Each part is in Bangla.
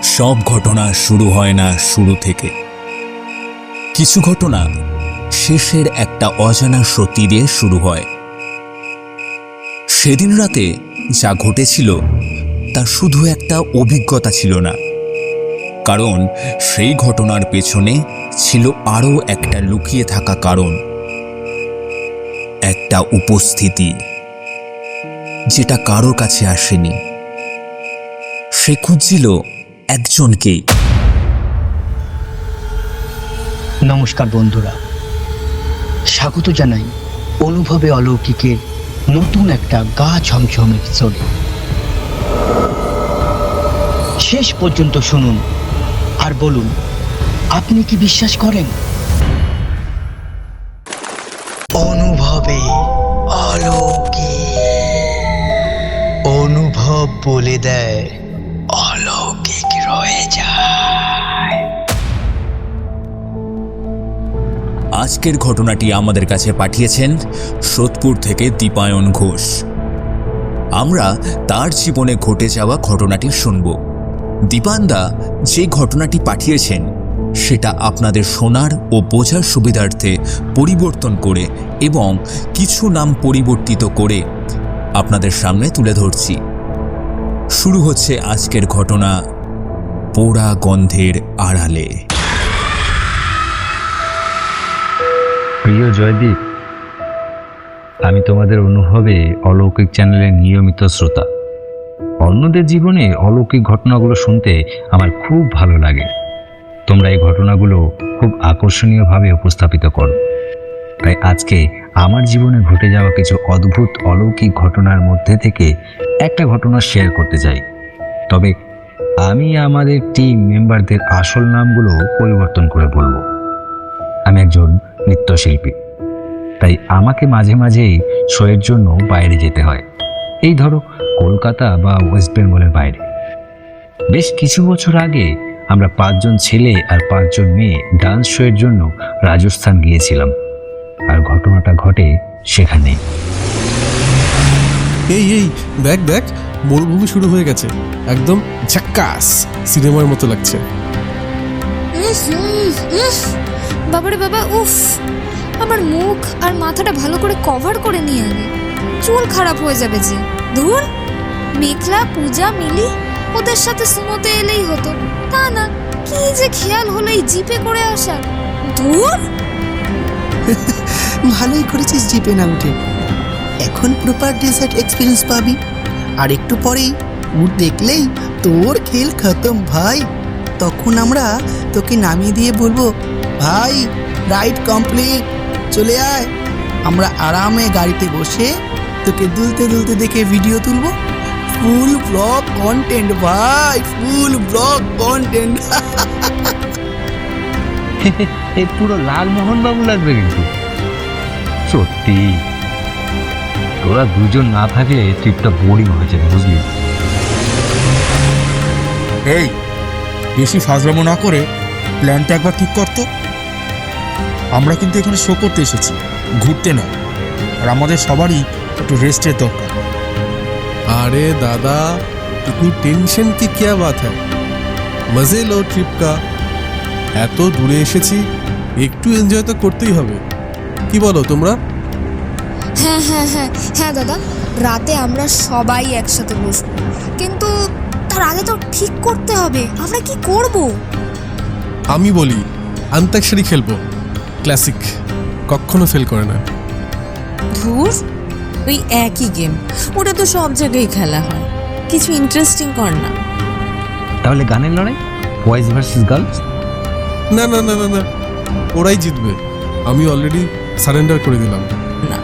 সব ঘটনা শুরু হয় না শুরু থেকে। কিছু ঘটনা শেষের একটা অজানা সত্যি দিয়ে শুরু হয়। সেদিন রাতে যা ঘটেছিল তা শুধু একটা অভিজ্ঞতা ছিল না, কারণ সেই ঘটনার পেছনে ছিল আরও একটা লুকিয়ে থাকা কারণ, একটা উপস্থিতি যেটা কারোর কাছে আসেনি। সে খুঁজছিল একজনকে। নমস্কার বন্ধুরা, স্বাগত জানাই অনুভবে অলৌকিকের নতুন একটা গা ছমছম এপিসোডে। শেষ পর্যন্ত শুনুন আর বলুন, আপনি কি বিশ্বাস করেন? অনুভবে অলৌকিক, অনুভব বলে দেয় অলৌকিক রয়ে যায়। আজকের ঘটনাটি আমাদের কাছে পাঠিয়েছেন সোদপুর থেকে দীপায়ন ঘোষ। আমরা তার জীবনে ঘটে যাওয়া ঘটনাটি শুনব। দীপানদা যে ঘটনাটি পাঠিয়েছেন সেটা আপনাদের শোনার ও বোঝার সুবিধার্থে পরিবর্তন করে এবং কিছু নাম পরিবর্তিত করে আপনাদের সামনে তুলে ধরছি। শুরু হচ্ছে আজকের ঘটনা, পোড়া গন্ধের আড়ালে। প্রিয় জয়দীপ, আমি তোমাদের অনুভবে অলৌকিক চ্যানেলের নিয়মিত শ্রোতা। অন্যদের জীবনে অলৌকিক ঘটনাগুলো শুনতে আমার খুব ভালো লাগে। তোমরা এই ঘটনাগুলো খুব আকর্ষণীয়ভাবে উপস্থাপিত করো। তাই আজকে আমার জীবনে ঘটে যাওয়া কিছু অদ্ভুত অলৌকিক ঘটনার মধ্যে থেকে একটা ঘটনা শেয়ার করতে চাই। তবে আমি আমাদের টিম মেম্বারদের আসল নামগুলো পরিবর্তন করে বলবো। আমি একজন নৃত্যশিল্পী, তাই আমাকে মাঝে মাঝেই শোয়ের জন্য বাইরে যেতে হয়। এই ধরো কলকাতা বা ওয়েস্ট বেঙ্গলের বাইরে। বেশ কিছু বছর আগে আমরা 5 জন ছেলে আর 5 জন মেয়ে ডান্স শোয়ের জন্য রাজস্থান গিয়েছিলাম, আর ঘটনাটা ঘটে সেখানে। এই এই দেখ দেখ, মরুভূমি শুরু হয়ে গেছে। একদম ঝাক্কাস সিনেমার মতো লাগছে। বাবারে বাবা, উফ, আমার মুখ আর মাথাটা ভালো করে কভার করে নিয়ে আগে, চুল খারাপ হয়ে যাবে যে। ধুর, মেঘলা, পূজা, মিলি ওদের সাথে সুমোতে এলেই হতো, তা না, কি যে খেয়াল হলো এই জিপে করে আসার। ধুর, ভালোই করেছিস জিপে না উঠে। এখন প্রপার ডেজার্ট এক্সপিরিয়েন্স পাবি, আর একটু পরেই উঠ দেখলেই তোর খেল খতম ভাই। তখন আমরা তোকে নামিয়ে দিয়ে বলবো, ভাই রাইড কমপ্লিট, চলে আয়। আমরা আরামে গাড়িতে বসে তোকে দুলতে দুলতে দেখে ভিডিও তুলবো। ফুল ব্লগ কন্টেন্ট ভাই, ফুল ব্লগ কন্টেন্ট। এই পুরো লালমোহন বাবু লাগবে কিন্তু। সত্যি তোরা দুজন না থাকলে ট্রিপটা বোরিং হয়ে যাবে, বুঝলি? এই বেশি ফাজলামো না করে প্ল্যানটা একবার ঠিক করতো। আমরা কিন্তু এখানে শো করতে এসেছি, ঘুরতে নয়। আর আমাদের সবারই একটু রেস্টের দরকার। अरे दादा, इतनी टेंशन की क्या बात है? मजे लो ट्रिप का। এত দূরে এসেছি, একটু এনজয় তো করতেই হবে। কি বলো তোমরা? হ্যাঁ হ্যাঁ হ্যাঁ হ্যাঁ দাদা, রাতে আমরা সবাই একসাথে বসবো, কিন্তু তার আগে তো ঠিক করতে হবে আমরা কি করব। আমি বলি অন্তাক্ষরী খেলবো, ক্লাসিক, কখনো ফেল করে না। ধুর, ওই একই গেম, ওটা তো সব জায়গায় খেলা হয়, কিছু ইন্টারেস্টিং কর না। তাহলে গানের লড়াই, বয়েজ ভার্সেস গার্লস? না না না না না, ওরাই জিতবে। আমি অলরেডি সারেন্ডার করে দিলাম। না,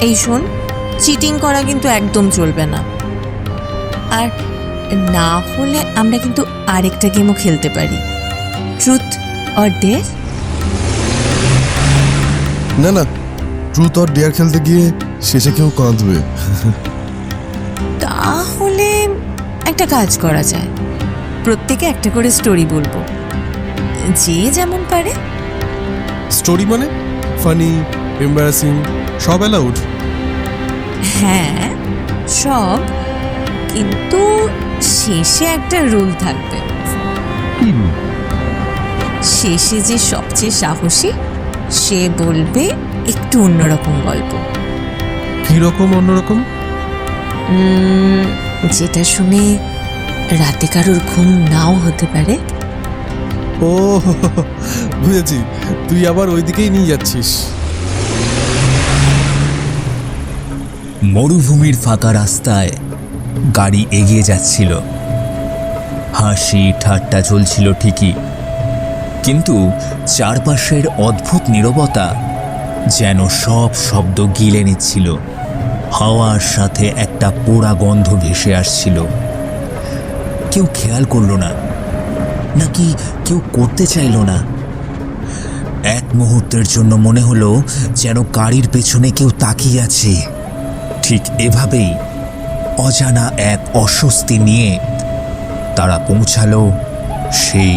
এই শোন, চিটিং করা কিন্তু একদম চলবে না। আর না হলে আমরা কিন্তু আরেকটা গেমও খেলতে পারি, ট্রুথ অর ডেয়ার। না না, ট্রুথ অর ডেয়ার খেলতে গিয়ে শেষে কেউ কাঁদবে। তাহলে একটা কাজ করা যায়, প্রত্যেকে একটা করে স্টোরি বলবো, যে যেমন পারে। স্টোরি মানে ফানি, এম্বারাসিং, সব অ্যালাউড? হ্যাঁ সব, কিন্তু শেষে একটা রুল থাকবে, দিন। শেষে যে সবচেয়ে সাহসী সে বলবে একটু অন্যরকম গল্প। কিরকম অন্যরকম? যেটা শুনে রাতে কারোর ঘুম নাও হতে পারে। ও বুঝেছি, তুই আবার ওইদিকেই নিয়ে যাচ্ছিস। মরুভূমির ফাঁকা রাস্তায় গাড়ি এগিয়ে যাচ্ছিল। হাসি ঠাট্টা চলছিল ঠিকই, কিন্তু চারপাশের অদ্ভুত নীরবতা যেন সব শব্দ গিলে নিচ্ছিল। হাওয়ার সাথে একটা পোড়া গন্ধ ভেসে আসছিল। কেউ খেয়াল করলো না, নাকি কেউ করতে চাইল না। এক মুহূর্তের জন্য মনে হলো যেন গাড়ির পেছনে কেউ তাকিয়ে আছে। ঠিক এভাবেই অজানা এক অস্বস্তি নিয়ে তারা পৌঁছালো সেই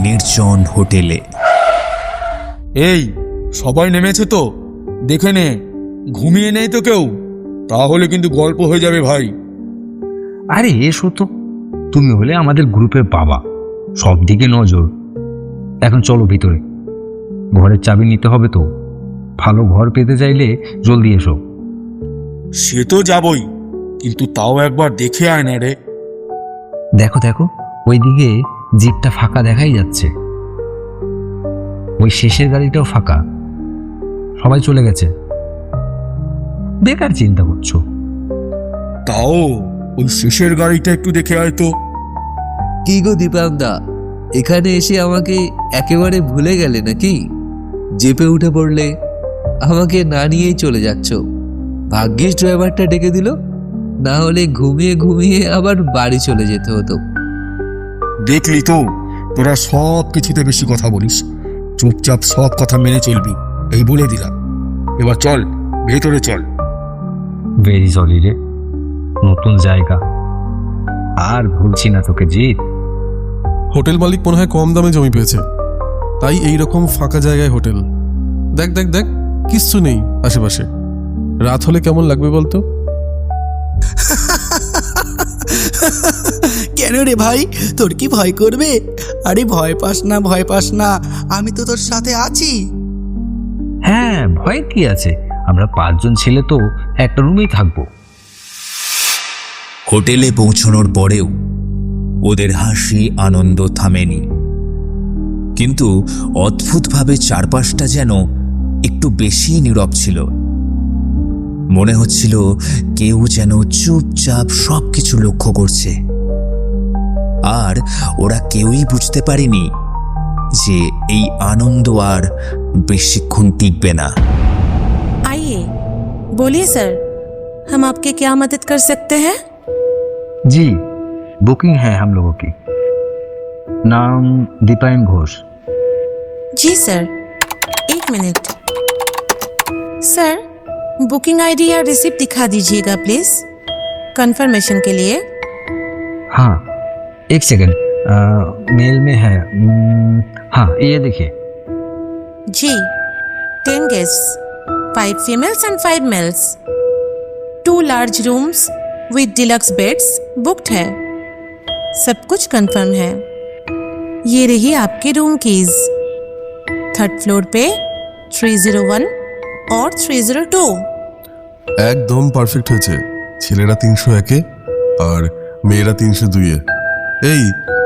নির্জন হোটেলে। এই সবাই নেমেছে তো? দেখে নে, ঘুমিয়ে নেই তো কেউ? তাহলে কিন্তু গল্প হয়ে যাবে ভাই। আরে এসো তো, তুমি হলে আমাদের গ্রুপের বাবা, সব দিকে নজর। এখন চলো ভিতরে, ঘরের চাবি নিতে হবে তো। ভালো ঘর পেতে চাইলে জলদি এসো। সে তো যাবই, কিন্তু তাও একবার দেখে আয় না রে। দেখো দেখো, ওইদিকে জিপটা ফাঁকা দেখাই যাচ্ছে। ওই শেষের গাড়িটাও ফাঁকা, সবাই চলে গেছে। বেকার চিন্তা করছো। তাও ওই শেষের গাড়িটা একটু দেখে আয় তো। কি গো দীপায়নদা, এখানে এসে আমাকে একেবারে ভুলে গেলে নাকি? জিপে উঠে পড়লে, আমাকে না নিয়েই চলে যাচ্ছ। ভাগ্যিস ড্রাইভারটা ডেকে দিল, না হলে ঘুমিয়ে ঘুমিয়ে আবার বাড়ি চলে যেতে হতো। দেখলি তো, তোরা সব কিছুতে বেশি কথা বলিস। চুপচাপ সব কথা মেনে চলবি, এই বলে দিলাম। এবার চল, ভেতরে চল। ভেরি সরি রে, নতুন জায়গা, আর ভুলছি না তোকে জিৎ। হোটেল মালিক মনে হয় কম দামে জমি পেয়েছে, তাই এই রকম ফাঁকা জায়গায় হোটেল। দেখ দেখ দেখ, কিচ্ছু নেই আশেপাশে। রাত হলে কেমন লাগবে বলতো? কেন রে ভাই, তোর কি ভয় করবে? আরে ভয় পাস না, ভয় পাস না, আমি তো তোর সাথে আছি। হ্যাঁ, ভয় কি আছে, আমরা 5 জন ছেলে তো একটা রুমেই থাকবো। হোটেলে পৌঁছানোর পরেও ওদের হাসি আনন্দ থামেনি, কিন্তু অদ্ভুতভাবে চারপাশটা যেন একটু বেশি নীরব ছিল। মনে হচ্ছিল কেউ যেন চুপচাপ সবকিছু লক্ষ্য করছে, আর ওরা কেউই বুঝতে পারেনি যে এই আনন্দ আর বেশিক্ষণ টিকবে না। आइए, बोलिए सर, हम आपके क्या मदद कर सकते हैं? जी, बुकिंग है हम लोगों की। नाम दीपायन घोष। जी sir, 1 minute. Sir, booking ID या रिसिप्ट दिखा दीजिएगा प्लीज, कंफर्मेशन के लिए। हाँ, 1 सेकंड, मेल में है। हाँ, ये देखिए। जी, 10 guests, 5 females and 5 males, 2 large rooms with deluxe beds booked है। सब कुछ कंफर्म है। ये रही आपकी रूम कीज। 3rd फ्लोर पे 301 और 302। একদম পারফেক্ট হয়েছে। ছেলেরা 301-এ আর মেয়েরা 302-এ। এই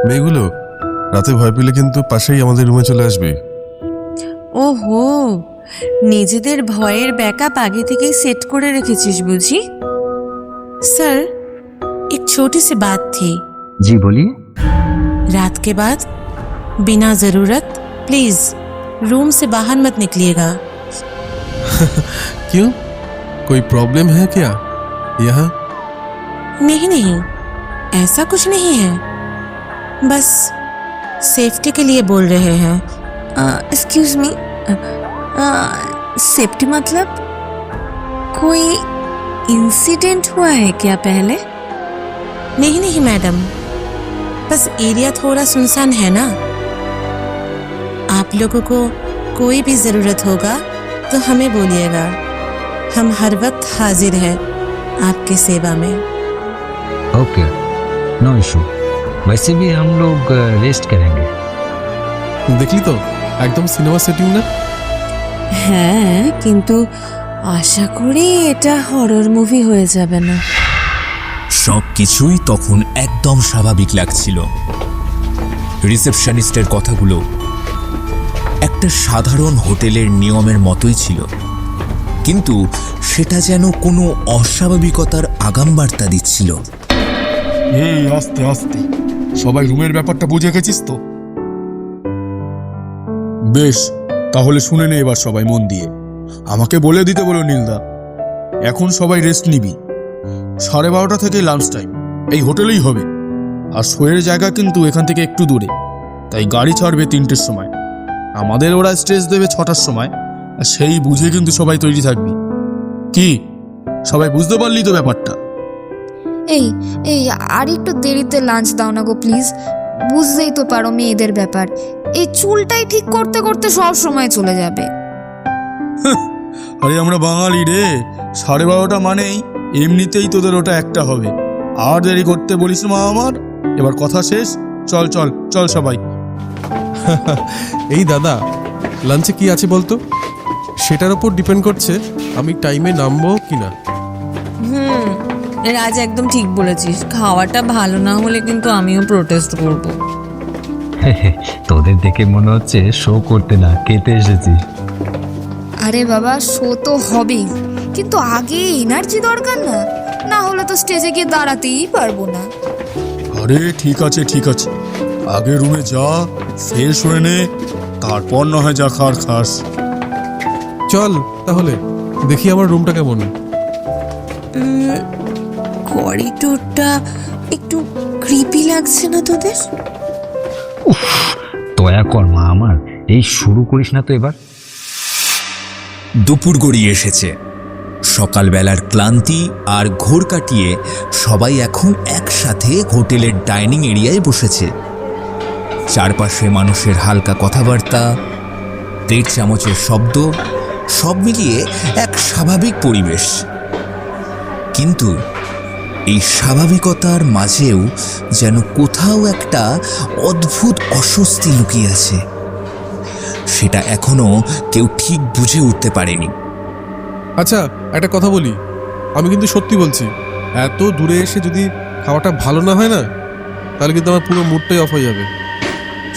মেয়েগুলো রাতে ভয় পেলে কিন্তু পাশেই আমাদের রুমে চলে আসবে। ওহো, নিজেদের ভয়ের ব্যাকআপ আগে থেকেই সেট করে রেখেছিস বুঝি। सर, एक छोटी सी बात थी। जी बोलिए। रात के बाद बिना जरूरत प्लीज रूम से बाहर मत निकलिएगा। क्यों, कोई प्रॉब्लम है क्या यहाँ? नहीं नहीं, ऐसा कुछ नहीं है, बस सेफ्टी के लिए बोल रहे हैं। एक्सक्यूज मी, सेफ्टी मतलब कोई इंसिडेंट हुआ है क्या पहले? नहीं नहीं मैडम, बस एरिया थोड़ा सुनसान है ना। आप लोगों को कोई भी ज़रूरत होगा तो हमें बोलिएगा, हम हर वक्त हाजिर हैं आपकी सेवा में। Okay, no issue. वैसे भी हम लोग रेस्ट करेंगे। দেখলি তো একদম সিনেমা সেটিং না? হ্যাঁ, কিন্তু আশা করি এটা হরর মুভি হয়ে যাবে না। সব কিছুই তখন একদম স্বাভাবিক লাগছিল। রিসেপশনিস্টের কথাগুলো একটা সাধারণ হোটেলের নিয়মের মতোই ছিল, কিন্তু সেটা যেন কোনো অস্বাভাবিকতার আগাম বার্তা দিচ্ছিল। এই আস্তে আস্তে, সবাই রুমের ব্যাপারটা বুঝে গেছিস তো? বেশ, তাহলে শুনে নে এবার সবাই মন দিয়ে। আমাকে বলে দিতে বলো নীলদা, এখন সবাই রেস্ট নিবি। 12:30 থেকে লাঞ্চ টাইম এই হোটেলেই হবে। আর শোয়ের জায়গা কিন্তু এখান থেকে একটু দূরে, তাই গাড়ি ছাড়বে 3টের সময়। আমাদের ওরা স্টেজ দেবে 6টার সময়। আর সেই বুঝে কিন্তু সবাই তৈরি থাকবি। কি সবাই বুঝতে পারলি তো ব্যাপারটা? এই এই আর একটু দেরিতে লাঞ্চ দাও না গো প্লিজ। বুঝতেই তো পারো মেয়েদের ব্যাপার, এই চুলটাই ঠিক করতে করতে সব সময় চলে যাবে। আরে আমরা বাঙালি রে, 12:30 মানেই এমনিতেই তোদের ওটা একটা হবে। আর দেরি করতে বলিস মা আমার। এবার কথা শেষ, চল চল চল সবাই। এই দাদা, লাঞ্চে কি আছে বলতো? সেটার উপর ডিপেন্ড করছে আমি টাইমে নামবো কিনা। রাজ একদম ঠিক বলেছিস, খাওয়াটা ভালো না হলে কিন্তু আমিও প্রোটেস্ট করব। তোদের দেখে মনে হচ্ছে শো করতে না খেতে এসেছিস। আরে বাবা, শো তো হবেই, কিন্তু আগে এনার্জি দরকার না, না হলে তো স্টেজে গিয়ে দাঁড়াতেই পারবো না। আরে ঠিক আছে ঠিক আছে, আগে রুমে যা, ফ্রেশ হয়ে নে, তারপর না হয় যা খার খাস। চল তাহলে দেখি আমার রুমটা কেমন। করিডোরটা একটু ক্রিপি লাগছে না তোদের? দয়া কর মা আমার, এই শুরু করিস না তো এবার। দুপুর গড়িয়ে এসেছে। সকালবেলার ক্লান্তি আর ঘোর কাটিয়ে সবাই এখন একসাথে হোটেলের ডাইনিং এরিয়ায় বসেছে। চারপাশে মানুষের হালকা কথাবার্তা, 1.5 চামচের শব্দ, সব মিলিয়ে এক স্বাভাবিক পরিবেশ। কিন্তু এই স্বাভাবিকতার মাঝেও যেন কোথাও একটা অদ্ভুত অস্বস্তি লুকিয়ে আছে। সেটা এখনো কেউ ঠিক বুঝে উঠতে পারেনি। আচ্ছা, একটা কথা বলি, আমি কিন্তু সত্যি বলছি, এত দূরে এসে যদি খাওয়াটা ভালো না হয় না, তাহলে কিন্তু আমার পুরো মুডটাই অফ হয়ে যাবে।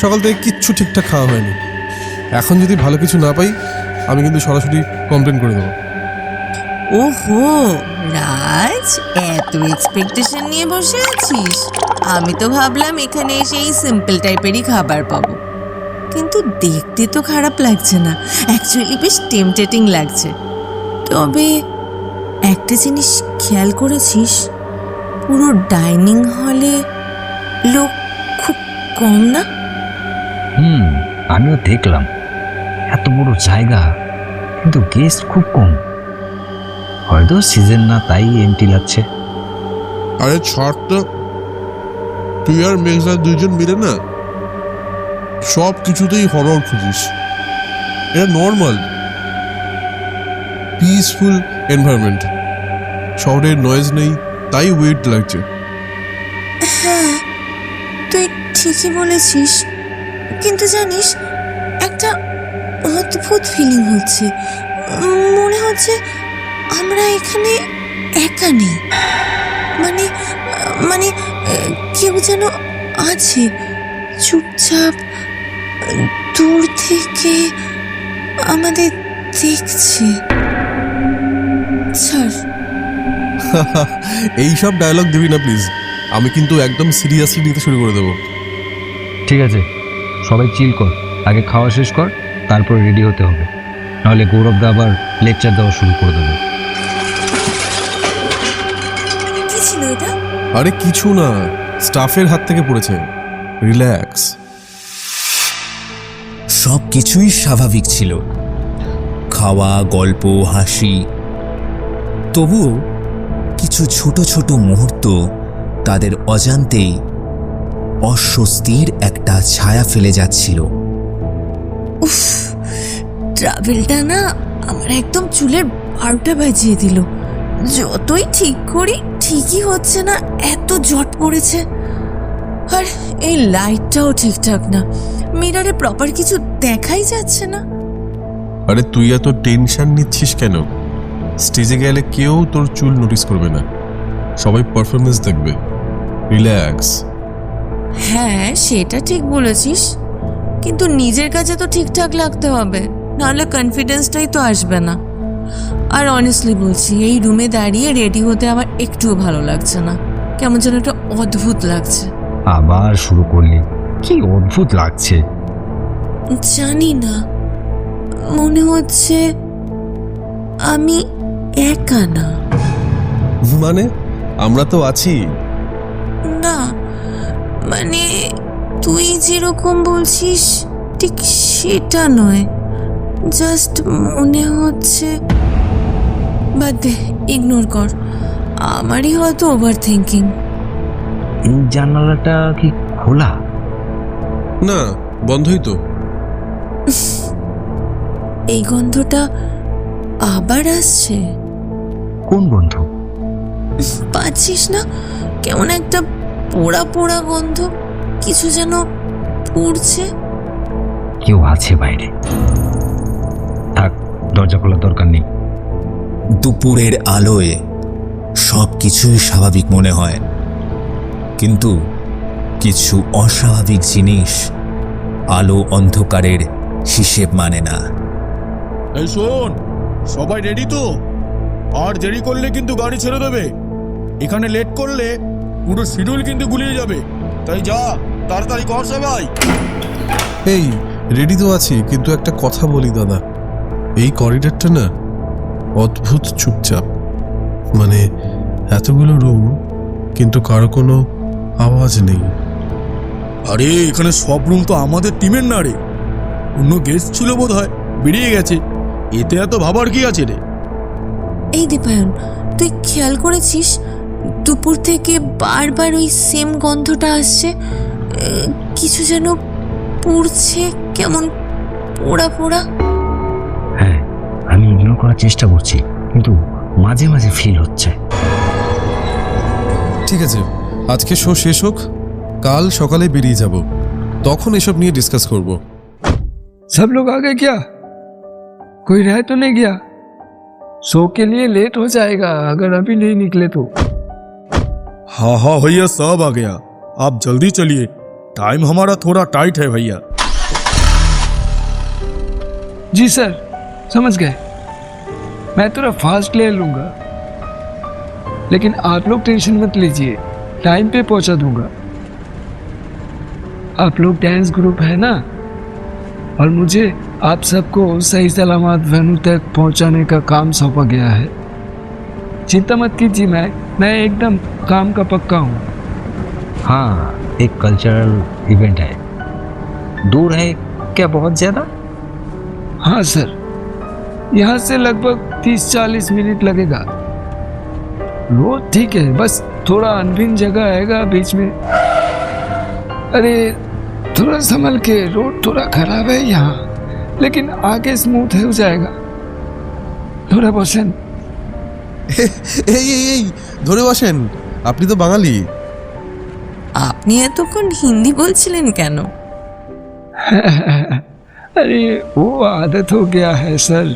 সকাল থেকে কিচ্ছু ঠিকঠাক খাওয়া হয়নি। এখন যদি ভালো কিছু না পাই, আমি কিন্তু সরাসরি কমপ্লেন করে দেবো। ওহো রাজ, এত এক্সপেকটেশন নিয়ে বসে আছিস? আমি তো ভাবলাম এখানে এসে এই সিম্পল টাইপেরই খাবার পাবো, কিন্তু দেখতে তো খারাপ লাগছে না, অ্যাকচুয়ালি বেশ টেম্পটেটিং লাগছে। তবে একটা জিনিস খেয়াল করেছিস, পুরো ডাইনিং হলে লোক খুব কম না? আমিও দেখলাম, এত বড় জায়গা কিন্তু গেস্ট খুব কম। হয়তো সিজন না, তাই এমটি লাগছে। আরে ছাড় তো, তুই আর মেঘলা দুইজন মিলে না সব কিছুতেই হরর খুঁজিস। এটা নর্মাল পিসফুল এনভায়রনমেন্ট, শহরের নয়েজ নেই, তাই ওয়েট লাগছে। হ্যাঁ, তুই ঠিকই বলেছিস, কিন্তু জানিস একটা অদ্ভুত ফিলিং হচ্ছে। মনে হচ্ছে আমরা এখানে একা নেই, মানে মানে কেউ যেন আছে, চুপচাপ দূর থেকে আমাদের দেখছে। ছাড়, এইসব ডায়লগ দিবি না প্লিজ, আমি কিন্তু একদম সিরিয়াসলি নিতে শুরু করে দেবো। ঠিক আছে, সবাই চিল কর, আগে খাওয়া শেষ কর, তারপর রেডি হতে হবে, নাহলে গৌরবদা আবার লেকচার দেওয়া শুরু করে দেবে। কি ছিল এটা? আরে কিছু না, স্টাফের হাত থেকে পড়েছে, রিল্যাক্স। সব কিছুই স্বাভাবিক ছিল, খাওয়া, গল্প, হাসি। তবুও কিছু ছোট ছোট মুহূর্ত তাদের অজান্তেই অস্বস্তির একটা ছায়া ফেলে যাচ্ছিল। উফ, ট্রাভেলটা না আমার একদম চুলের 12টা বাজিয়ে দিল। যতই ঠিক করি ঠিকই হচ্ছে না, এত জট পড়েছে। আর এই লাইটটাও ঠিকঠাক না, মিরারে প্রপার কিছু দেখাই যাচ্ছে না। আরে তুই এত টেনশন নিচ্ছিস কেন? স্টেজে গেলে কেউ তোর চুল নোটিস করবে না, সবাই পারফরমেন্স দেখবে। রিল্যাক্স। হ্যাঁ সেটা ঠিক বলেছিস, কিন্তু নিজের কাছে তো ঠিকঠাক লাগতে হবে, নাহলে কনফিডেন্সটাই তো আসবে না। আর অনেস্টলি বলছি, এই রুমে দাঁড়িয়ে রেডি হতে আমার একটুও ভালো লাগছে না, কেমন যেন একটা অদ্ভুত লাগছে। আবার শুরু করলি, কি অদ্ভুত লাগছে। জানি না, মনে হচ্ছে আমি একা না। মানে আমরা তো আছি। না মানে তুই যেরকম বলছিস ঠিক সেটা নয়, জাস্ট মনে হচ্ছে, বাদ দে, ইগনোর কর, আমারই হয়তো ওভার থিঙ্কিং। এই জানালাটা কি খোলা? না, বন্ধই তো। এই গন্ধটা আবার আসছে। কোন গন্ধ? পাচ্ছিস না, কেমন একটা পোড়া পোড়া গন্ধ, কিছু যেন পুড়ছে। কেউ আছে বাইরে, থাক, দরজা খোলার দরকার নেই। দুপুরের আলোয় সব কিছুই স্বাভাবিক মনে হয়, কিন্তু কিছু অস্বাভাবিক জিনিস আলো অন্ধকারের হিসেব মানে না। এই শোন, সবাই রেডি তো? আর দেরি করলে কিন্তু গাড়ি ছেড়ে দেবে। এখানে লেট করলে পুরো শিডিউল কিন্তু গুলিয়ে যাবে, তাই যা, তাড়াতাড়ি কর সবাই। এই রেডি তো আছি, কিন্তু একটা কথা বলি দাদা, এই করিডরটা না অদ্ভুত চুপচাপ। মানে এতগুলো রুম, কিন্তু কারো কোনো আওয়াজ নেই। আরে এখানে সব রুম তো আমাদের টিমের না রে, অন্য গেস্ট ছিল বোধ হয়, বেরিয়ে গেছে, এতে এত ভাবার কি আছে রে? এই দীপায়ন, তুই খেয়াল করেছিস দুপুর থেকে বারবার ওই সেম গন্ধটা আসছে, কিছু যেন পুড়ছে, কেমন পোড়া পোড়া। হ্যাঁ, আমি ইগনোর করার চেষ্টা করছি, কিন্তু মাঝে মাঝে ফিল হচ্ছে। ঠিক আছে, আজকে শো শেষ হোক, কাল সকালে বেরিয়ে যাব, তখন এসব নিয়ে ডিসকাস করব। सब लोग आ गए क्या? कोई रह तो नहीं गया? शो के लिए लेट हो जाएगा अगर अभी नहीं निकले तो। हाँ हाँ भैया, सब आ गया, आप जल्दी चलिए, टाइम हमारा थोड़ा टाइट है भैया। जी सर, समझ गए, मैं थोड़ा फास्ट ले लूंगा, लेकिन आप लोग टेंशन मत लीजिए, टाइम पे पहुंचा दूंगा। आप लोग डांस ग्रुप है ना, और मुझे आप सबको सही सलामत वेन्यू तक पहुंचाने का काम सौंपा गया है। चिंता मत कीजिए, मैं एकदम काम का पक्का हूँ। हाँ, एक कल्चरल इवेंट है, दूर है क्या बहुत ज्यादा? हाँ सर, यहाँ से लगभग 30-40 मिनट लगेगा। रोड ठीक है, बस थोड़ा अनभिन जगह आएगा बीच में। अरे थोड़ा संभल के, रोड थोड़ा खराब है यहाँ, लेकिन आगे स्मूथ हो जाएगा। थोड़ा बसेन। এই এই এই ধরে বসেন, আপনি তো বাঙালি। আপনি এতক্ষণ হিন্দি বলছিলেন কেন? अरे वो आदत हो गया है सर,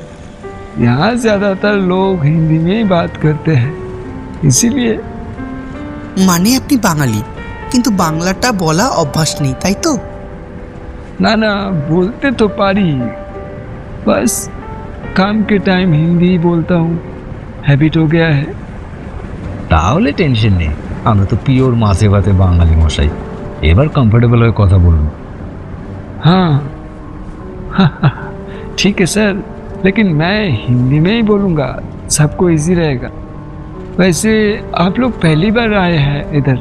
यहाँ ज्यादातर लोग हिंदी में ही बात करते हैं, इसीलिए। মানে আপনি বাঙালি, কিন্তু বাংলাটা বলা অভ্যাস নেই, তাই তো? ना ना, बोलते तो पारी, बस काम के टाइम हिंदी बोलता हूँ, हैबिट हो गया है। তাহলে টেনশন নেই, আমরা তো পিওর মাছে ভাতে বাঙালি মশাই, এবার কমফোর্টেবল হয়ে কথা বলুন। हाँ ठीक है सर, लेकिन मैं हिंदी में ही बोलूँगा, सबको इजी रहेगा। वैसे आप लोग पहली बार आए हैं इधर,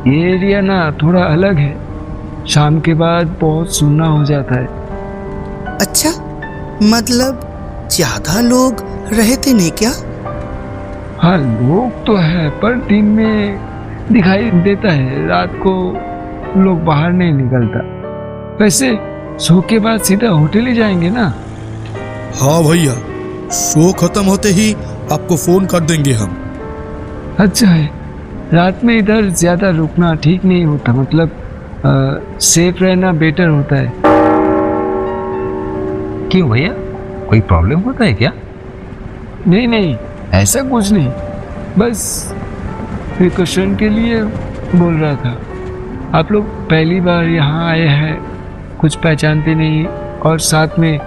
ये एरिया ना थोड़ा अलग है, शाम के बाद बहुत सुनना हो जाता है। अच्छा, मतलब ज्यादा लोग रहते नहीं क्या? हाँ लोग तो है, पर दिन में दिखाई देता है, रात को लोग बाहर नहीं निकलता। वैसे शो के बाद सीधा होटल ही जाएंगे ना? हाँ भैया, शो खत्म होते ही आपको फोन कर देंगे हम। अच्छा है, रात में इधर ज्यादा रुकना ठीक नहीं होता, मतलब सेफ रहना बेटर होता है। क्यों भैया, कोई प्रॉब्लम होता है क्या? नहीं नहीं, ऐसा कुछ नहीं, बस प्रिकॉशन के लिए बोल रहा था। आप लोग पहली बार यहाँ आए हैं, कुछ पहचानते नहीं, और साथ में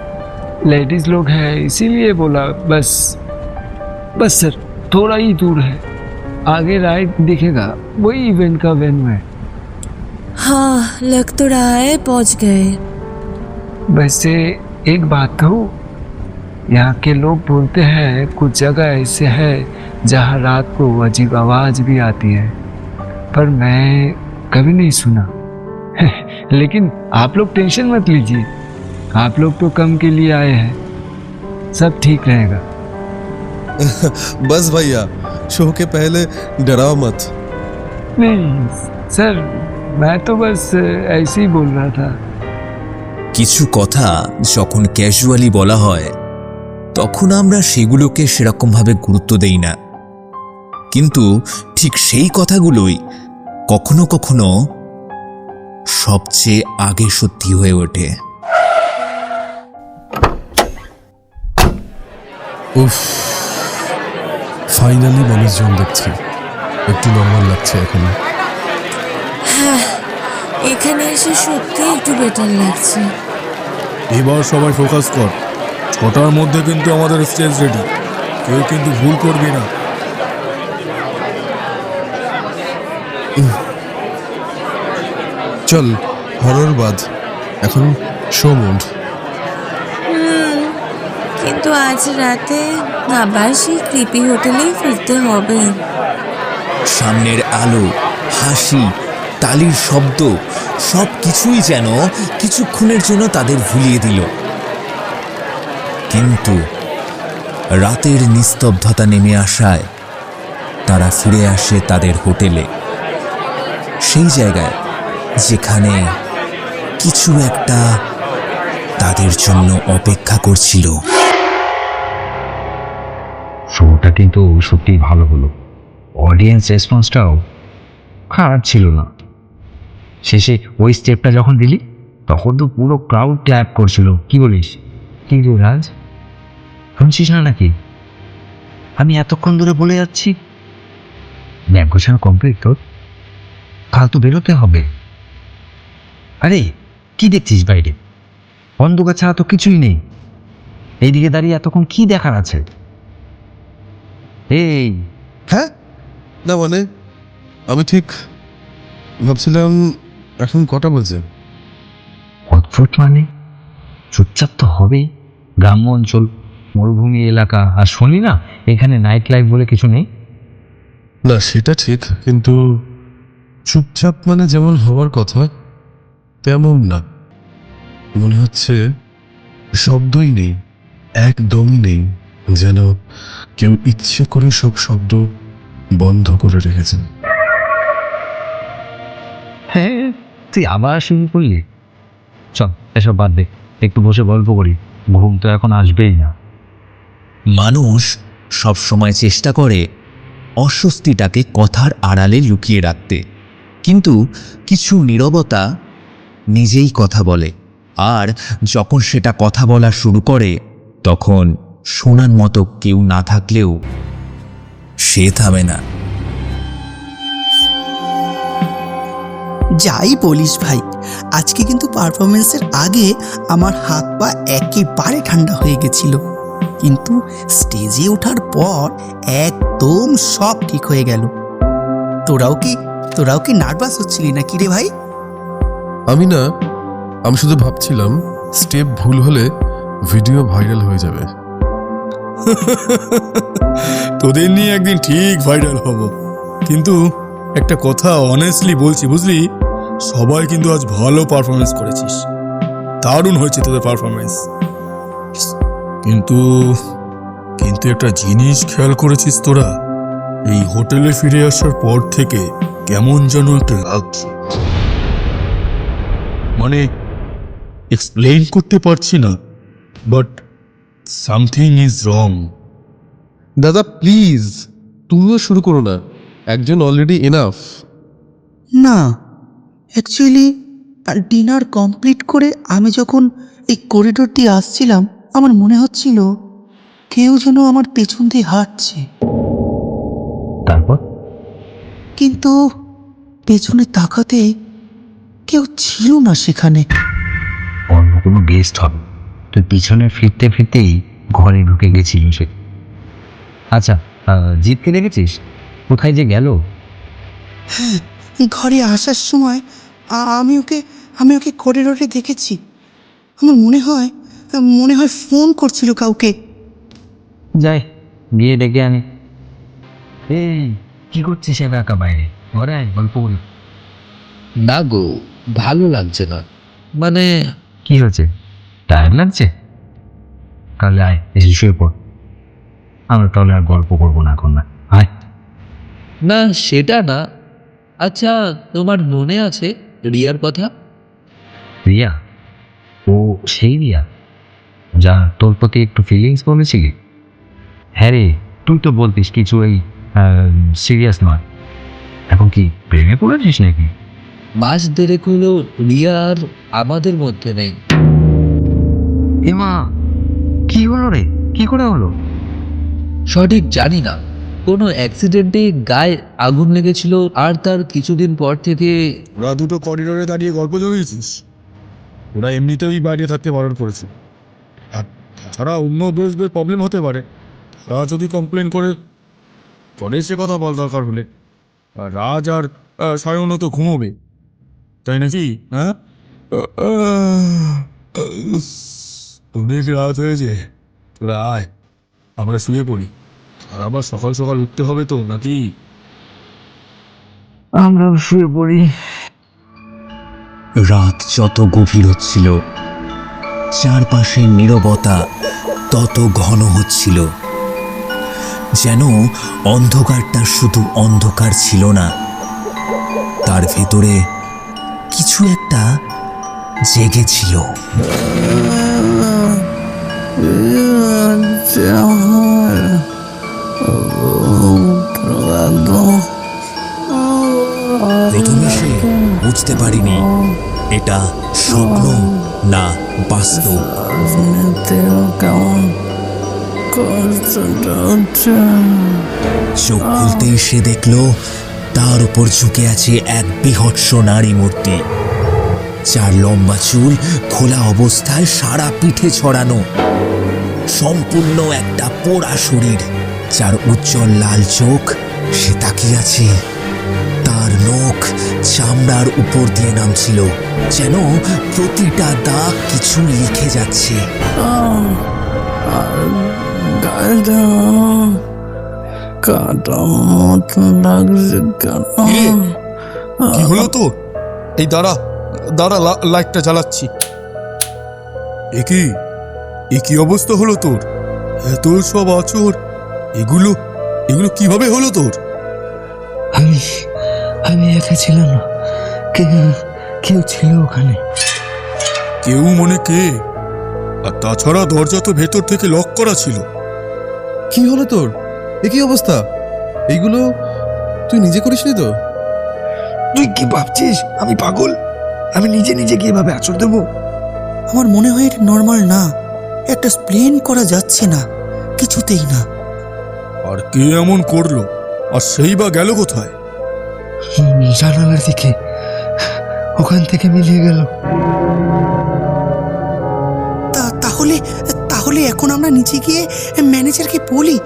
लेडीज लोग हैं, इसीलिए बोला। बस सर, थोड़ा ही दूर है, आगे राइट दिखेगा, वही इवेंट का वेन्यू है। हाँ, लग तो रहा है पहुंच गए। वैसे एक बात कहूँ, यहाँ के लोग बोलते हैं कुछ जगह ऐसे है जहाँ रात को अजीब आवाज भी आती है, पर मैं कभी नहीं सुना। लेकिन आप लोग टेंशन मत लीजिए, आप लोग तो कम के लिए आए हैं, सब ठीक रहेगा। बस भैया, शो के पहले डराओ मत। नहीं सर, मैं तो बस ऐसे ही बोल रहा था। কিছু কথা যখন ক্যাজুয়ালি বলা হয় তখন আমরা সেগুলোকে সেরকমভাবে গুরুত্ব দেই না, কিন্তু ঠিক সেই কথাগুলোই কখনো কখনো সবচেয়ে আগে সত্যি হয়ে ওঠে। উফ, ফাইনালি মানুষজন দেখছি, একটু নর্মাল লাগছে এখন। হ্যাঁ, এখানে এসে সত্যি একটু বেটার লাগছে। এবার সবাই ফোকাস কর, 6টার মধ্যে কিন্তু আমাদের স্টেজ রেডি, কেউ কিন্তু ভুল করবি না। চল, হরর বাদ, এখন শো মোড। কিন্তু আজ রাতে আবার সেই ক্রিপি হোটেলেই ফিরতে হবে। সামনের আলো, হাসি, তালির শব্দ সব কিছুই যেন কিছুক্ষণের জন্য তাদের ভুলিয়ে দিল। কিন্তু রাতের নিস্তব্ধতা নেমে আসায় তারা ফিরে আসে তাদের হোটেলে, সেই জায়গায় যেখানে কিছু একটা তাদের জন্য অপেক্ষা করছিল। শোটা কিন্তু সত্যিই ভালো হলো, অডিয়েন্স রেসপন্সটাও খারাপ ছিল না। শেষে ওই স্টেপটা যখন দিলি তখন তো পুরো ক্রাউড ক্ল্যাপ করছিল। কি বলিস? কি রে রাজ, শুনছিস না নাকি? আমি এতক্ষণ ধরে বলে যাচ্ছি। ব্যাগ গোছানো কমপ্লিট তোর? কাল তো বেরোতে হবে। আরে কি দেখছিস বাইরে? অন্ধকার ছাড়া তো কিছুই নেই। এইদিকে দাঁড়িয়ে এতক্ষণ কি দেখার আছে? এই হ্যাঁ, না মানে আমি ঠিক ভাবছিলাম এখন কটা বলছে। অদ্ভুত মানে চুপচাপ তো হবেই, গ্রাম্য অঞ্চল, মরুভূমি এলাকা, আর শুনি না এখানে নাইট লাইফ বলে কিছু নেই। না সেটা ঠিক, কিন্তু চুপচাপ মানে যেমন হওয়ার কথা তেমন না। মনে হচ্ছে শব্দই নেই, একদমই নেই, যেন কেউ ইচ্ছে করে সব শব্দ বন্ধ করে রেখেছেন। হ্যাঁ, তুই আবার শুরু করলি। চল এসব বাদ দে, একটু বসে গল্প করি, ঘুম তো এখন আসবেই না। মানুষ সবসময় চেষ্টা করে অস্বস্তিটাকে কথার আড়ালে লুকিয়ে রাখতে, কিন্তু কিছু নীরবতা নিজেই কথা বলে, আর যখন সেটা কথা বলা শুরু করে তখন শোনার মতো কেউ না থাকলেও সে থামে না। যাই বলিস ভাই, আজকে কিন্তু পারফরমেন্সের আগে আমার হাত পা একেবারে ঠান্ডা হয়ে গেছিল, কিন্তু স্টেজে ওঠার পর একদম সব ঠিক হয়ে গেল। তোরাও কি নার্ভাস হচ্ছিলি নাকি রে ভাই? আমি শুধু ভাবছিলাম স্টেপ ভুল হলে ভিডিও ভাইরাল হয়ে যাবে। তোদের নিয়ে একদিন ঠিক ভাইরাল হব, কিন্তু একটা কথা অনেস্টলি বলছি, বুঝলি, সবাই কিন্তু আজ ভালো পারফরমেন্স করেছিস, দারুণ হয়েছে তোদের পারফরমেন্স। কিন্তু একটা জিনিস খেয়াল করেছিস তোরা? এই হোটেলে ফিরে আসার পর থেকে কেমন যেন একটা লাগছে, মানে এক্সপ্লেইন করতে পারছি না, বাট সামথিং ইজ রং। দাদা প্লিজ, তুমিও শুরু করো না, একজন অলরেডি এনাফ। না, অ্যাকচুয়ালি আর ডিনার কমপ্লিট করে আমি যখন এই করিডোর দিয়ে আসছিলাম, আমার মনে হচ্ছিল কেউ যেন আমার পেছন দিয়ে হাঁটছে, তারপর কিন্তু পেছনে তাকাতে কেউ ছিল না সেখানে। অন্য কোনো গেস্ট হবে। তুই পিছনে ফিরতে ফিরতেই ঘরে ঢুকে গেছিল সে। আচ্ছা, জিতকে দেখেছিস? কোথায় যে গেল? হ্যাঁ, ঘরে আসার সময় আমি ওকে করিডোরে দেখেছি। আমার মনে হয় ফোন করছিল কাউকে। যাই গিয়ে ডেকে আনি। এই কি করছিস একা একা বাইরে? ঘরে আয়, গল্প করি। না গো, ভালো লাগছে না। মানে কি হয়েছে? টায়ার্ড লাগছে? তাহলে আয়, এসে শুয়ে পড়। আমরা তাহলে আর গল্প করবো না এখন, না আয়। না, সেটা না। আচ্ছা, তোমার মনে আছে রিয়ার কথা? রিয়া? ও সেই রিয়া যা তোর প্রতি একটু ফিলিংস বলেছিলি? হ্যাঁ রে, তুই তো বলতিস কিছু এই সিরিয়াস নয়। এখন কি প্রেমে পড়েছিস নাকি? মাস দেড়েক হলো রিয়া আর আমাদের মধ্যে নেই। এমা, কি হলো রে? কি করে হলো? সঠিক জানি না। কোনো অ্যাক্সিডেন্টে গায়ে আগুন লেগেছিল, আর তার কিছুদিন পর থেকে ওরা দুটো করিডোরে দাঁড়িয়ে গল্প জমিয়েছিস? ওরা এমনিতেই বাইরে থাকতে বারণ করেছে। আর তাছাড়া অন্য দোষদের প্রবলেম হতে পারে। তারা যদি কমপ্লেন করে পরে সে কথা বল দরকার হলে। আর রাজ আর সায়নও তো ঘুমোবে, তাই নাকি? হ্যাঁ, অনেক রাত হয়েছে, তোরা আয়, আমরা শুয়ে পড়ি। আর আবার সকাল সকাল উঠতে হবে তো, নাকি? আমরা শুয়ে পড়ি। রাত যত গভীর হচ্ছিল, চারপাশের নীরবতা তত ঘন হচ্ছিল। যেন অন্ধকারটা শুধু অন্ধকার ছিল না, তার ভেতরে কিছু একটা জেগেছিল। প্রথমে সে বুঝতে পারিনি এটা স্বপ্ন না বাস্তব। চোখ খুলতেই সে দেখল তার উপর ঝুঁকে আছে এক বীভৎস নারী মূর্তি, যার লম্বা চুল খোলা অবস্থায় সারা পিঠে ছড়ানো, সম্পূর্ণ একটা পোড়া শরীর, যার উজ্জ্বল লাল চোখ। সে তাকিয়ে আছে, তার নখ চামড়ার উপর দিয়ে নামছিল, যেন প্রতিটা দাগ কিছু লিখে যাচ্ছে। কি হলো তো? এই দাঁড়া দাঁড়া, লাইটটা জ্বালাচ্ছি। এ কি অবস্থা হলো তোর? এত সব আচর, এগুলো কিভাবে হলো তোর? আমি একা ছিলাম না, কেউ ছিল ওখানে। কেউ মনে কে? আর তাছাড়া দরজা তো ভেতর থেকে লক করা ছিল। কি হলো তোর? এ কি অবস্থা? এইগুলো তুই নিজে করিসনি তো? তুই কি ভাবছিস আমি পাগল? আমি নিজে কি এভাবে আচর দেবো? আমার মনে হয় এটা নর্মাল না, একটা স্প্লেন করা যাচ্ছে না, কিছুতেই না। আর কে এমন করলো? আর সেই বা গেল কোথায়? জানালার দিকে, ওখান থেকে মিলিয়ে গেল। তাহলে এখন আমরা নিচে গিয়ে ম্যানেজারকে বলি।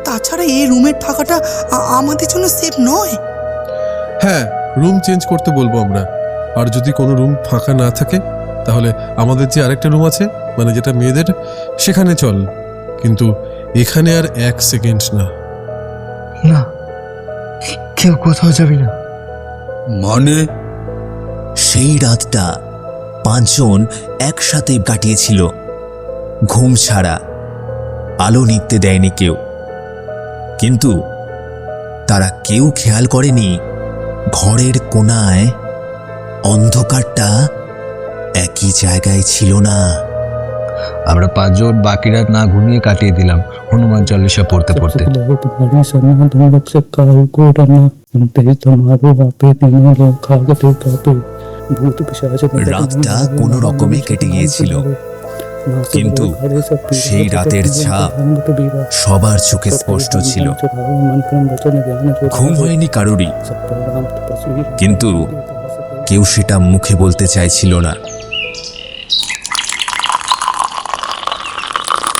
তাছাড়া এই রুমের থাকাটা আমাদের জন্য সেফ নয়। হ্যাঁ, রুম চেঞ্জ করতে বলবো আমরা। আর যদি কোনো রুম ফাঁকা না থাকে, তাহলে আমাদের যে আরেকটা রুম আছে, মানে যেটা মেয়েদের, সেখানে চল। কিন্তু এখানে আর 1 সেকেন্ড না। না, কেউ কোথাও যাবি না। মানে? সেই রাতটা 5 জন একসাথে কাটিয়েছিল, ঘুম ছাড়া। আলো নিতে দেয়নি কেউ, কিন্তু তারা কেউ খেয়াল করেনি ঘরের কোণায় অন্ধকারটা একই জায়গায় ছিল না। আমরা 5 জন বাকি রাত না ঘুমিয়ে কাটিয়ে দিলাম হনুমান চালিসা পড়তে পড়তে। রাতটা কোনো রকমে কেটে গিয়েছিল, কিন্তু সেই রাতের ছাপ সবার চোখে স্পষ্ট ছিল। ঘুম হয়নি কারোরই, কিন্তু কেউ সেটা মুখে বলতে চাইছিল না।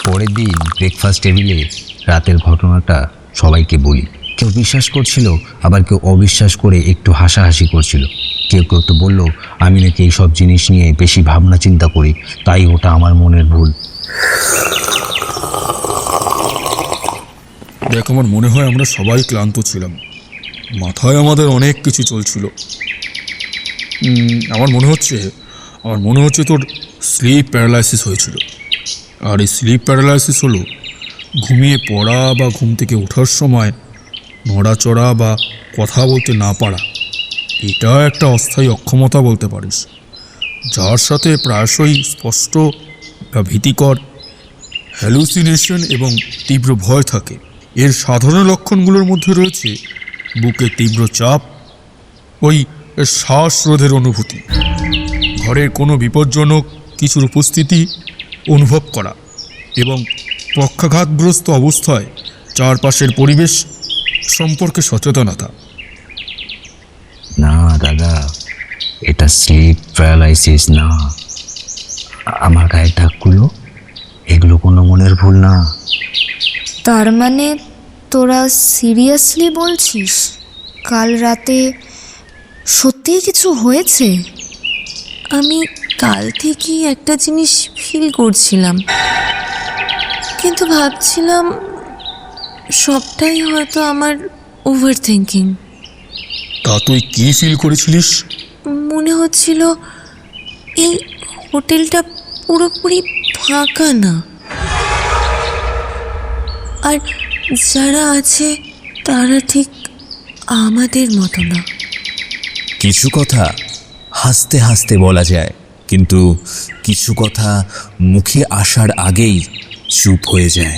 পরের দিন ব্রেকফাস্ট টেবিলে রাতের ঘটনাটা সবাইকে বলি। কেউ বিশ্বাস করছিল, আবার কেউ অবিশ্বাস করে একটু হাসাহাসি করছিল। কেউ কেউ তো বলল আমি নাকি এইসব জিনিস নিয়ে বেশি ভাবনা চিন্তা করি, তাই ওটা আমার মনের ভুল। দেখ, আমার মনে হয় আমরা সবাই ক্লান্ত ছিলাম, মাথায় আমাদের অনেক কিছু চলছিল। আমার মনে হচ্ছে তোর স্লিপ প্যারালাইসিস হয়েছিল। আর এই স্লিপ প্যারালাইসিস হলো ঘুমিয়ে পড়া বা ঘুম থেকে ওঠার সময় নড়াচড়া বা কথা বলতে না পারা। এটা একটা অস্থায়ী অক্ষমতা বলতে পারিস, যার সাথে প্রায়শই স্পষ্ট বা ভীতিকর হ্যালুসিনেশন এবং তীব্র ভয় থাকে। এর সাধারণ লক্ষণগুলোর মধ্যে রয়েছে বুকে তীব্র চাপ, ওই শ্বাসরোধের অনুভূতি, ঘরের কোনো বিপজ্জনক কিছুর উপস্থিতি অনুভব করা এবং পক্ষাঘাতগ্রস্ত অবস্থায় চারপাশের পরিবেশ সম্পর্কে সচেতনতা। না দাদা, এটা স্লিপ প্যারালাইসিস না। আমার গায়ের দাগগুলো, এগুলো কোনো মনের ভুল না। তার মানে তোরা সিরিয়াসলি বলছিস কাল রাতে সত্যিই কিছু হয়েছে? আমি কাল থেকেই একটা জিনিস ফিল করছিলাম, কিন্তু ভাবছিলাম সবটাই হয়তো আমার ওভার থিঙ্কিং। তা তুই কী ফিল করেছিলিস? মনে হচ্ছিল এই হোটেলটা পুরোপুরি ফাঁকা না, আর যারা আছে তারা ঠিক আমাদের মতো না। কিছু কথা হাসতে হাসতে বলা যায়, কিন্তু কিছু কথা মুখে আসার আগেই চুপ হয়ে যায়।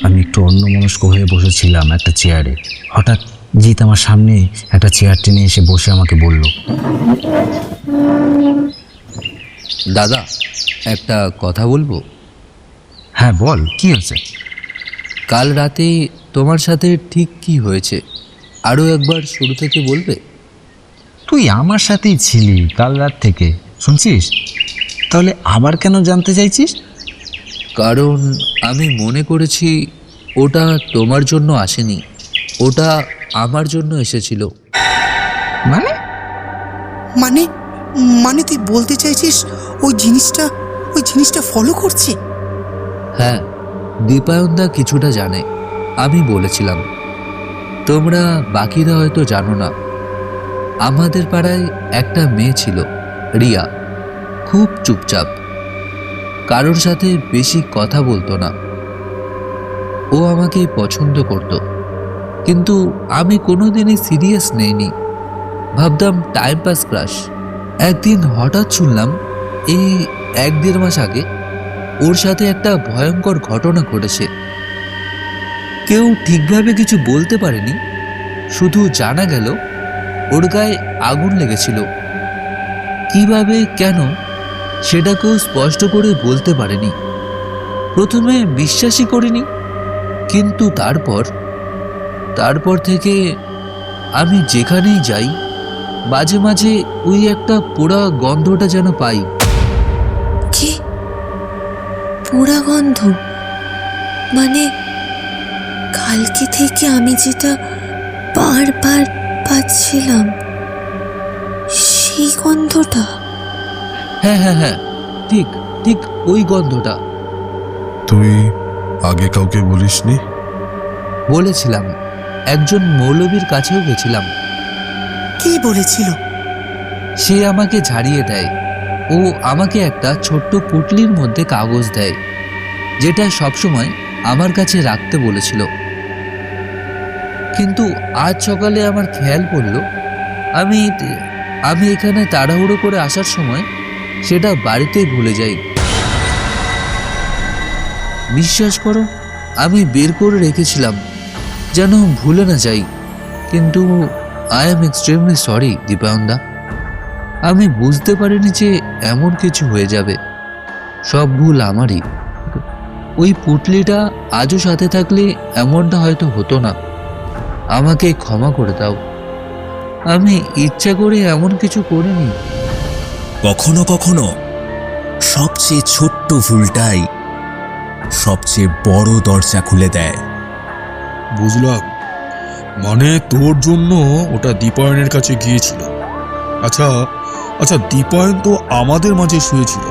আমি একটু অন্যমনস্ক হয়ে বসেছিলাম একটা চেয়ারে। হঠাৎ জিৎ আমার সামনে একটা চেয়ার টেনে এসে বসে আমাকে বলল, দাদা, একটা কথা বলবো? হ্যাঁ বল, কি হয়েছে? কাল রাতে তোমার সাথে ঠিক কি হয়েছে আরও একবার শুরু থেকে বলবে? তুই আমার সাথেই ছিলি কাল রাত থেকে, শুনছিস? তাহলে আবার কেন জানতে চাইছিস? কারণ আমি মনে করেছি ওটা তোমার জন্য আসেনি, ওটা আমার জন্য এসেছিল। মানে মানে মানে তুই বলতে চাইছিস ওই জিনিসটা ফলো করছে? হ্যাঁ, দীপায়নদা কিছুটা জানে। আমি বলেছিলাম। তোমরা বাকিরা হয়তো জানো না, আমাদের পাড়ায় একটা মেয়ে ছিল, রিয়া। খুব চুপচাপ, কারোর সাথে বেশি কথা বলতো না। ও আমাকে পছন্দ করত, কিন্তু আমি কোনোদিনই সিরিয়াস নেইনি, ভাবতাম টাইম পাস ক্রাশ। একদিন হঠাৎ শুনলাম এই 1-1.5 মাস আগে ওর সাথে একটা ভয়ঙ্কর ঘটনা ঘটেছে। কেউ ঠিকভাবে কিছু বলতে পারেনি, শুধু জানা গেল ওর গায়ে আগুন লেগেছিল। কিভাবে, কেন, সেটা কেউ স্পষ্ট করে বলতে পারেনি। প্রথমে বিশ্বাসই করিনি, কিন্তু তারপর থেকে আমি যেখানেই যাই মাঝে মাঝে ওই একটা পোড়া গন্ধটা যেন পাই। কি পোড়া গন্ধ? মানে কালকে থেকে আমি যেটা বারবার পাচ্ছিলাম সেই গন্ধটা? হ্যাঁ হ্যাঁ হ্যাঁ, ঠিক ঠিক ওই গন্ধটা। তুই আগে কাউকে বলিসনি? বলেছিলাম, একজন মৌলবীর কাছেও গেছিলাম। কি বলেছিল? সে আমাকে ঝাড়িয়ে দেয়। ও আমাকে একটা ছোট্ট পুটলির মধ্যে কাগজ দেয়, যেটা সবসময় আমার কাছে রাখতে বলেছিল। কিন্তু আজ সকালে আমার খেয়াল পড়ল, আমি এখানে তাড়াহুড়ো করে আসার সময় সেটা বাড়িতেই ভুলে যাই। বিশ্বাস করো, আমি বের করে রেখেছিলাম যেন ভুলে না যাই, কিন্তু আই এম এক্সট্রিমলি সরি দীপায়নদা। আমি বুঝতে পারিনি যে এমন কিছু হয়ে যাবে। সব ভুল আমারই। ওই পুটলিটা আজও সাথে থাকলে এমনটা হয়তো হতো না। আমাকে ক্ষমা করে দাও। আমি ইচ্ছা করে এমন কিছু করিনি। কখনো কখনো সবচেয়ে ছোট্ট ভুলটাই সবচেয়ে বড় দরজা খুলে দেয়। বুঝলাম, মানে তোর জন্য ওটা দীপায়নের কাছে গিয়েছিল। আচ্ছা আচ্ছা, দীপায়ন তো আমাদের মাঝে শুয়েছিল,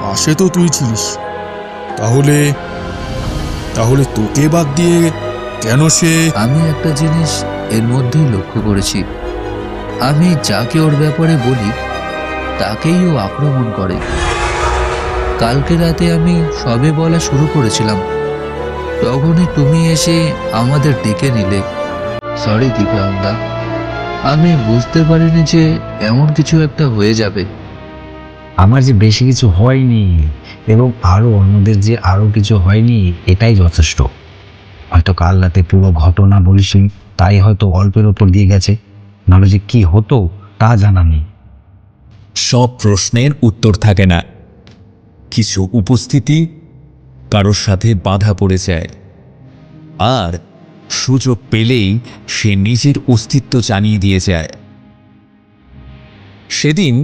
পাশে তো তুই ছিলিস। তাহলে তাহলে তোকে বাদ দিয়ে কেন সে? আমি একটা জিনিস এর মধ্যেই লক্ষ্য করেছি। আমি যাকে ওর ব্যাপারে বলি তাকেই ও আক্রমণ করে। কালকে রাতে আমি সবে বলা শুরু করেছিলাম, তখনই তুমি এসে আমাদের ডেকে নিলে। সরি দীপায়নদা, আমি বুঝতে পারিনি যে এমন কিছু একটা হয়ে যাবে। আমার যে বেশি কিছু হয়নি এবং আরও অন্যদের যে আরও কিছু হয়নি এটাই যথেষ্ট। হয়তো কাল রাতে পুরো ঘটনা বলিসনি, তাই হয়তো অল্পের ওপর দিয়ে গেছে, নাহলে যে কী হতো তা জানা নেই। সব প্রশ্নের উত্তর থাকে না। কিছু উপস্থিতি কারোর সাথে বাধা পড়ে যায়, আর সুযোগ পেলেই সে নিজের অস্তিত্ব জানিয়ে দিয়ে যায়। সেদিন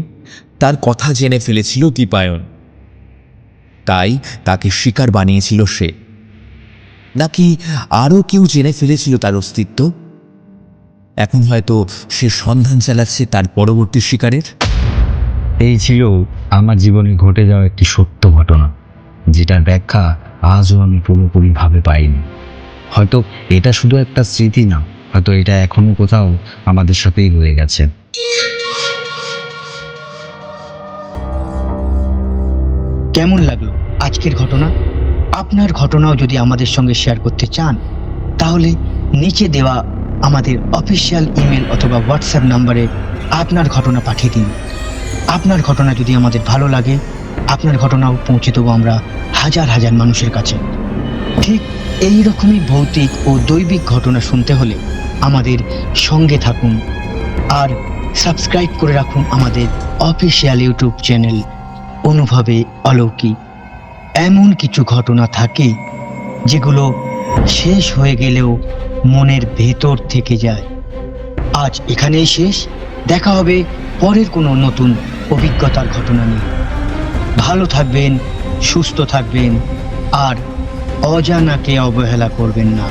তার কথা জেনে ফেলেছিল দীপায়ন, তাই তাকে শিকার বানিয়েছিল সে। নাকি আরও কেউ জেনে ফেলেছিল তার অস্তিত্ব? এখন হয়তো সে সন্ধান চালাচ্ছে তার পরবর্তী শিকারের। এই ছিল আমার জীবনে ঘটে যাওয়া একটি সত্য ঘটনা, যেটার ব্যাখ্যা আজও আমি পুরোপুরিভাবে পাইনি। হয়তো এটা শুধু একটা স্মৃতি না, হয়তো এটা এখনো কোথাও আমাদের সাথেই রয়ে গেছে। কেমন লাগলো আজকের ঘটনা? আপনার ঘটনাও যদি আমাদের সঙ্গে শেয়ার করতে চান, তাহলে নিচে দেওয়া আমাদের অফিসিয়াল ইমেল অথবা হোয়াটসঅ্যাপ নাম্বারে আপনার ঘটনা পাঠিয়ে দিন। আপনার ঘটনা যদি আমাদের ভালো লাগে, আপনার ঘটনাও পৌঁছে দেবো আমরা হাজার হাজার মানুষের কাছে। ঠিক এই রকমই ভৌতিক ও দৈবিক ঘটনা শুনতে হলে আমাদের সঙ্গে থাকুন আর সাবস্ক্রাইব করে রাখুন আমাদের অফিসিয়াল ইউটিউব চ্যানেল অনুভবে অলৌকিক। এমন কিছু ঘটনা থাকে যেগুলো শেষ হয়ে গেলেও মনের ভেতর থেকে যায়। আজ এখানেই শেষ, দেখা হবে পরের কোনো নতুন অভিজ্ঞতার ঘটনা নিয়ে। ভালো থাকবেন, সুস্থ থাকবেন আর অজানাকে অবহেলা করবেন না।